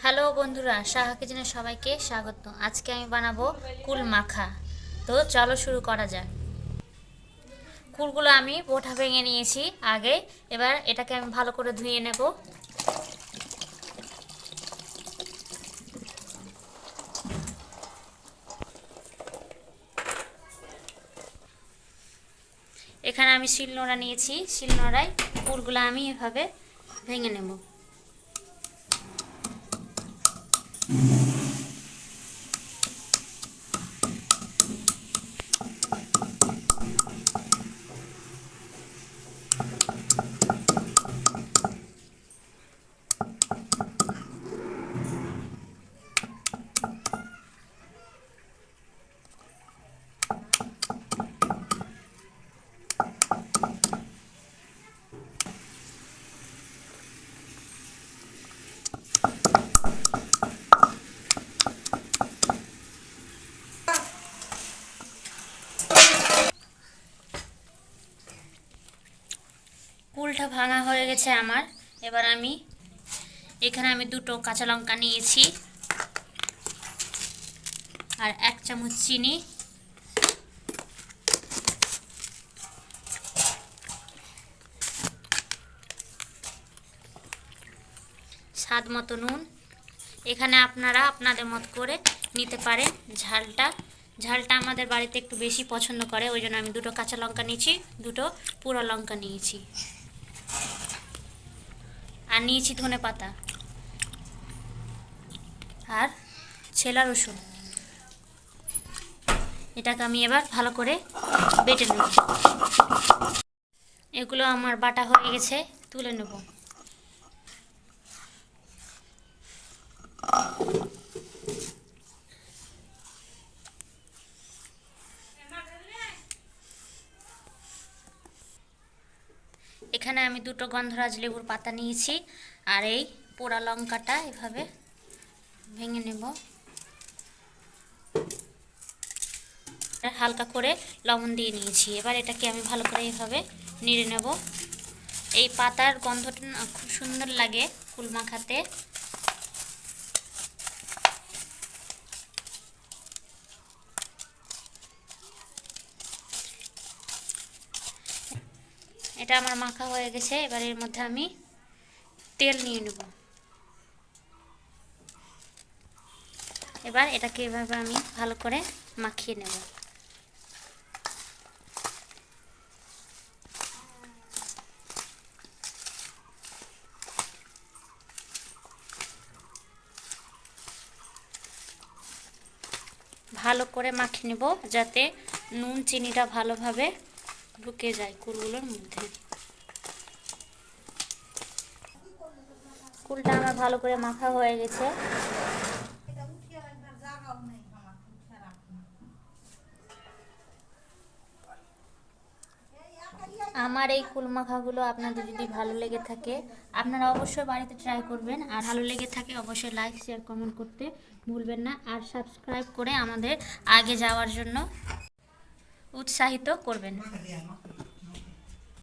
Hello বন্ধুরা, সাহা কিচেনে সবাইকে স্বাগত। আজকে আমি বানাবো কুল মাখা। তো চলো শুরু করা যাক। কুলগুলো আমি বোটা ভেঙে নিয়েছি আগে। এবার এটাকে আমি ভালো করে ধুয়ে নেব। এখানে আমি শিলনোড়া নিয়েছি, শিলনোড়ায় কুলগুলো আমি এভাবে ভেঙে নেব। কুলটা ভাঙা হয়ে গেছে আমার। এবার এখানে আমি দুটো কাঁচা লঙ্কা নিয়েছি আর 1 চামচ চিনি, স্বাদ মতো নুন। এখানে আপনারা আপনাদের মত করে নিতে পারেন ঝালটা আমাদের বাড়িতে একটু বেশি পছন্দ করে, ওই জন্য আমি দুটো কাঁচা লঙ্কা নিয়েছি, দুটো পুরো লঙ্কা নিয়েছি আর নিয়েছি ধনেপাতা আর ছেলা রসুন। এটাকে আমি এবার ভালো করে বেটে নেব। এগুলো আমার বাটা হয়ে গেছে, তুলে নেব। এখানে আমি দুটো গন্ধরাজ লেবুর পাতা নিয়েছি আর এই পোড়া লঙ্কাটা এভাবে ভেঙে নেব। হালকা করে লবণ দিয়ে নিয়েছি। এবার এটাকে আমি ভালো করে এইভাবে নেড়ে নেব। এই পাতার গন্ধটা খুব সুন্দর লাগে কুল মাখাতে। এটা আমার মাখা হয়ে গেছে। এবার এর মধ্যে আমি তেল নিয়ে নেব। এবার এটাকে এভাবে আমি ভালো করে মাখিয়ে নেব। ভালো করে মাখিয়ে নেব যাতে নুন চিনিটা ভালোভাবে ঢুকে যায় কুলগুলোর মধ্যে। কুলটা আমার ভালো করে মাখা হয়ে গেছে। আমার এই কুল মাখাগুলো আপনাদের যদি ভালো লেগে থাকে আপনারা অবশ্যই বাড়িতে ট্রাই করবেন, আর ভালো লেগে থাকে অবশ্যই লাইক শেয়ার কমেন্ট করতে ভুলবেন না, আর সাবস্ক্রাইব করে আমাদের আগে যাওয়ার জন্য উৎসাহিত করবেন।